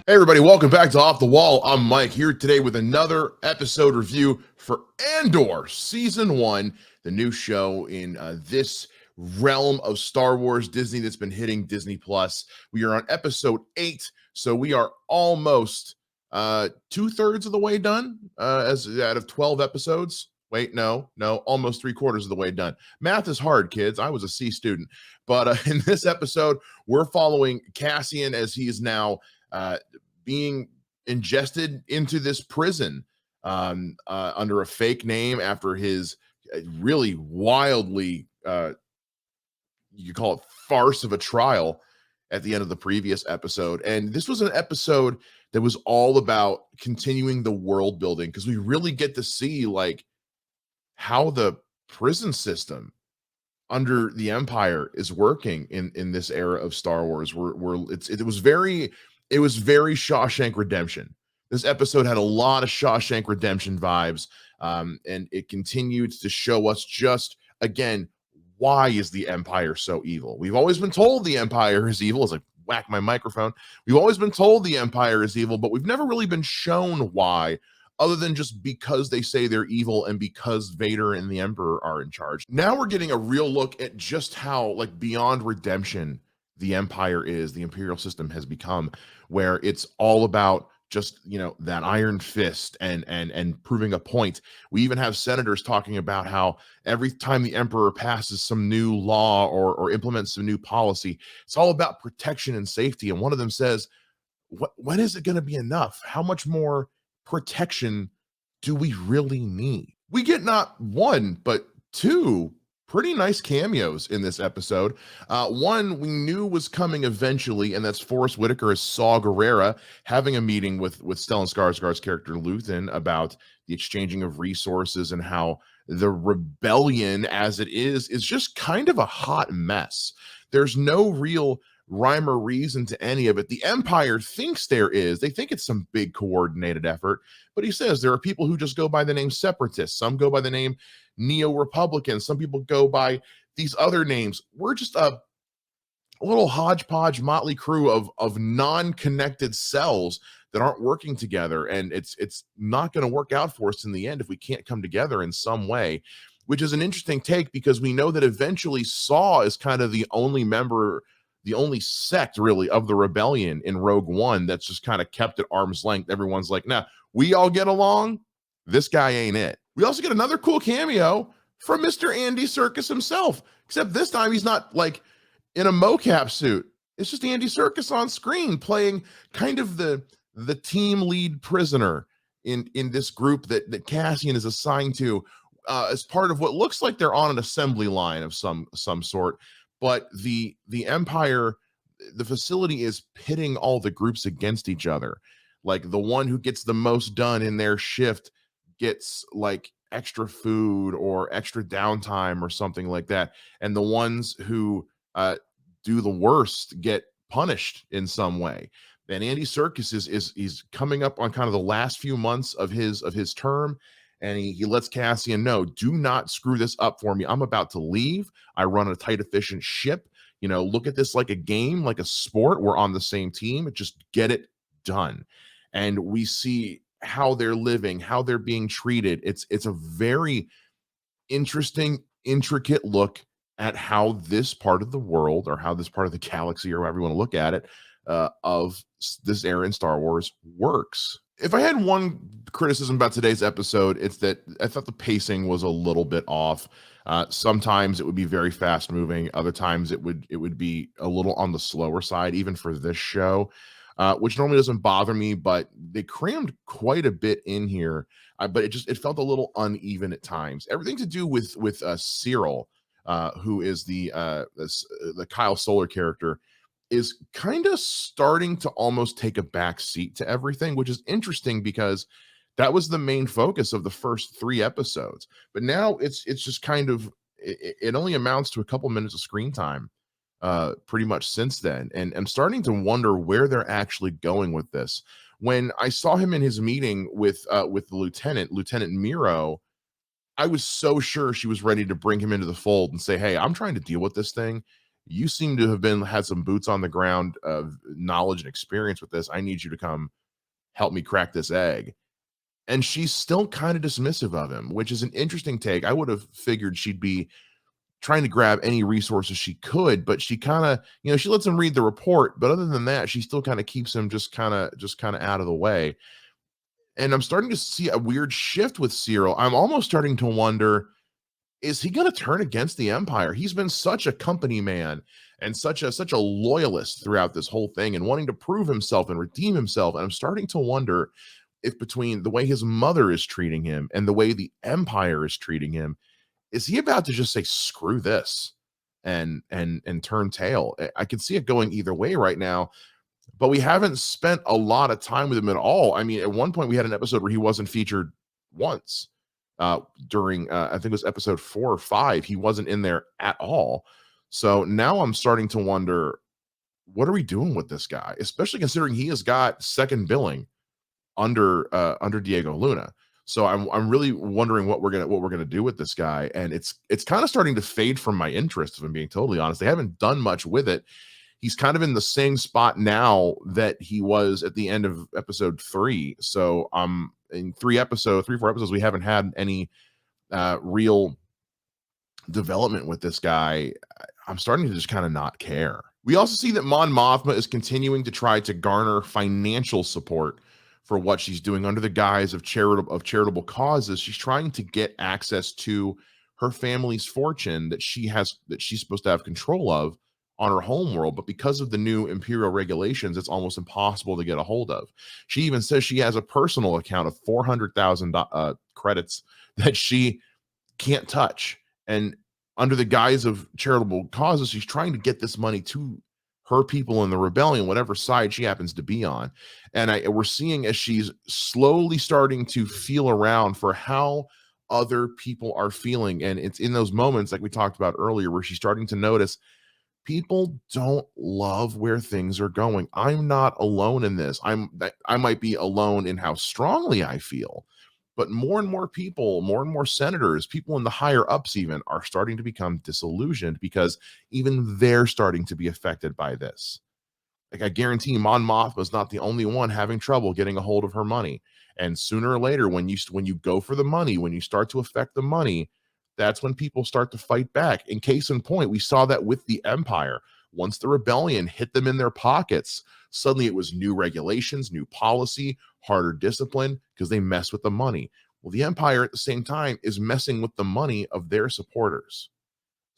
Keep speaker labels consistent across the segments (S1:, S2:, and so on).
S1: Hey everybody, welcome back to Off the Wall. I'm Mike here today with another episode review for ANDOR Season 1, the new show in this realm of Star Wars Disney that's been hitting Disney Plus. We are on episode 8, so we are almost two-thirds of the way done as out of 12 episodes. Wait, no, almost three-quarters of the way done. Math is hard, kids. I was a C student. But in this episode, we're following Cassian as he is now being ingested into this prison under a fake name after his really wildly, you call it farce of a trial at the end of the previous episode. And this was an episode that was all about continuing the world building because we really get to see like how the prison system under the Empire is working in this era of Star Wars. It was very Shawshank Redemption. This episode had a lot of Shawshank Redemption vibes, and it continued to show us just again why is the Empire so evil. We've always been told the Empire is evil. As I whack my microphone, we've always been told the Empire is evil, but we've never really been shown why, other than just because they say they're evil and because Vader and the Emperor are in charge. Now we're getting a real look at just how, like, beyond redemption the Empire is, the Imperial system has become, where it's all about just, you know, that iron fist and proving a point. We even have senators talking about how every time the Emperor passes some new law or implements some new policy, it's all about protection and safety. And one of them says, when is it going to be enough? How much more protection do we really need? We get not one, but two pretty nice cameos in this episode. One we knew was coming eventually, and that's Forrest Whitaker as Saw Gerrera having a meeting with Stellan Skarsgård's character Luthen about the exchanging of resources and how the rebellion as it is just kind of a hot mess. There's no real rhyme or reason to any of it. The Empire thinks there is. They think it's some big coordinated effort, but he says there are people who just go by the name separatists. Some go by the name neo-Republicans. Some people go by these other names. We're just a little hodgepodge motley crew of non-connected cells that aren't working together, and it's not going to work out for us in the end if we can't come together in some way, which is an interesting take because we know that eventually Saw is kind of the only member, the only sect really of the rebellion in Rogue One that's just kind of kept at arm's length. Everyone's like, nah, we all get along. This guy ain't it. We also get another cool cameo from Mr. Andy Serkis himself, except this time he's not like in a mocap suit. It's just Andy Serkis on screen playing kind of the team lead prisoner in this group that Cassian is assigned to as part of what looks like they're on an assembly line of some sort. But the Empire, the facility is pitting all the groups against each other. Like the one who gets the most done in their shift gets like extra food or extra downtime or something like that. And the ones who do the worst get punished in some way. And Andy Serkis is coming up on kind of the last few months of his term. And he lets Cassian know, do not screw this up for me. I'm about to leave. I run a tight, efficient ship. You know, look at this like a game, like a sport. We're on the same team. Just get it done. And we see how they're living, how they're being treated. It's a very interesting, intricate look at how this part of the world, or how this part of the galaxy, or however you want to look at it, of this era in Star Wars works. If I had one criticism about today's episode, it's that I thought the pacing was a little bit off. Sometimes it would be very fast moving. Other times it would be a little on the slower side, even for this show, which normally doesn't bother me, but they crammed quite a bit in here. But it felt a little uneven at times. Everything to do with Cyril, who is the Kyle Solar character, is kind of starting to almost take a back seat to everything, which is interesting because that was the main focus of the first 3 episodes. But now it's just kind of, it only amounts to a couple minutes of screen time pretty much since then. And I'm starting to wonder where they're actually going with this. When I saw him in his meeting with the Lieutenant Miro, I was so sure she was ready to bring him into the fold and say, hey, I'm trying to deal with this thing. You seem to have had some boots on the ground of knowledge and experience with this. I need you to come help me crack this egg. And she's still kind of dismissive of him, which is an interesting take. I would have figured she'd be trying to grab any resources she could, but she kind of, she lets him read the report, but other than that, she still kind of keeps him just kind of out of the way. And I'm starting to see a weird shift with Cyril. I'm almost starting to wonder, is he going to turn against the Empire? He's been such a company man and such a loyalist throughout this whole thing and wanting to prove himself and redeem himself. And I'm starting to wonder if between the way his mother is treating him and the way the Empire is treating him, is he about to just say screw this and turn tail? I can see it going either way right now, but we haven't spent a lot of time with him at all. I mean, at one point we had an episode where he wasn't featured once. During I think it was episode 4 or 5, he wasn't in there at all. So now I'm starting to wonder, what are we doing with this guy, especially considering he has got second billing under Diego Luna. So I'm really wondering what we're gonna do with this guy, and it's kind of starting to fade from my interest, if I'm being totally honest. They haven't done much with it. He's kind of in the same spot now that he was at the end of episode 3. So in 4 episodes, we haven't had any real development with this guy. I'm starting to just kind of not care. We also see that Mon Mothma is continuing to try to garner financial support for what she's doing under the guise of charitable causes. She's trying to get access to her family's fortune that she's supposed to have control of on her home world, but because of the new imperial regulations, it's almost impossible to get a hold of. She even says she has a personal account of 400,000 credits that she can't touch, and under the guise of charitable causes, she's trying to get this money to her people in the rebellion, whatever side she happens to be on. And we're seeing as she's slowly starting to feel around for how other people are feeling, and it's in those moments like we talked about earlier where she's starting to notice people don't love where things are going. I'm not alone in this. I might be alone in how strongly I feel, but more and more people, more and more senators, people in the higher ups even, are starting to become disillusioned because even they're starting to be affected by this. Like, I guarantee Mon Mothma was not the only one having trouble getting a hold of her money. And sooner or later, when you go for the money, when you start to affect the money, that's when people start to fight back. In case in point, we saw that with the Empire. Once the rebellion hit them in their pockets, suddenly it was new regulations, new policy, harder discipline, because they mess with the money. Well, the Empire at the same time is messing with the money of their supporters.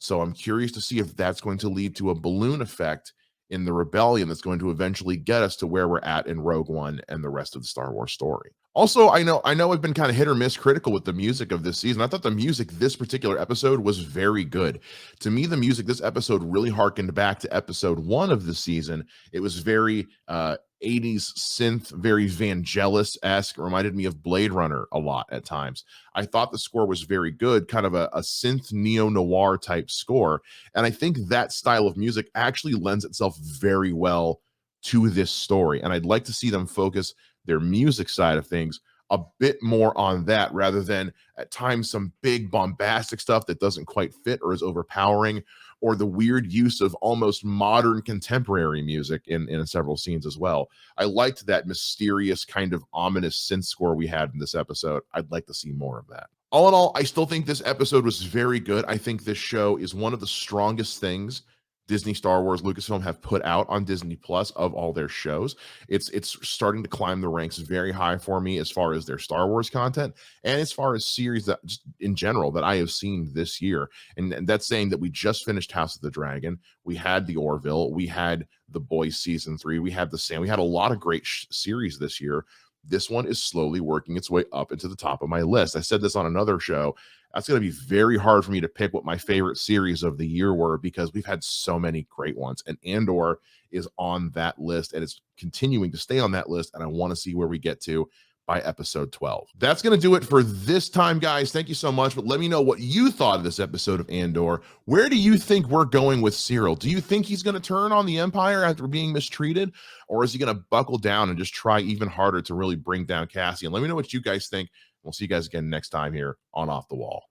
S1: So I'm curious to see if that's going to lead to a balloon effect in the rebellion that's going to eventually get us to where we're at in Rogue One and the rest of the Star Wars story. Also, I know I've been kind of hit or miss critical with the music of this season. I thought the music this particular episode was very good. To me, the music this episode really harkened back to episode 1 of the season. It was very 80s synth, very Vangelis-esque, reminded me of Blade Runner a lot at times. I thought the score was very good, kind of a synth neo-noir type score. And I think that style of music actually lends itself very well to this story. And I'd like to see them focus their music side of things a bit more on that rather than at times some big bombastic stuff that doesn't quite fit or is overpowering, or the weird use of almost modern contemporary music in several scenes as well. I liked that mysterious kind of ominous synth score we had in this episode. I'd like to see more of that. All in all, I still think this episode was very good. I think this show is one of the strongest things Disney, Star Wars, Lucasfilm have put out on Disney Plus of all their shows. It's starting to climb the ranks very high for me as far as their Star Wars content and as far as series that just in general that I have seen this year. And that's saying that we just finished House of the Dragon. We had the Orville. We had The Boys season 3. We had we had a lot of great series this year. This one is slowly working its way up into the top of my list. I said this on another show. That's going to be very hard for me to pick what my favorite series of the year were because we've had so many great ones. And Andor is on that list, and it's continuing to stay on that list. And I want to see where we get to by episode 12. That's going to do it for this time, guys. Thank you so much. But let me know what you thought of this episode of Andor. Where do you think we're going with Cyril? Do you think he's going to turn on the Empire after being mistreated? Or is he going to buckle down and just try even harder to really bring down Cassian? Let me know what you guys think. We'll see you guys again next time here on Off the Wall.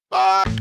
S1: Bye.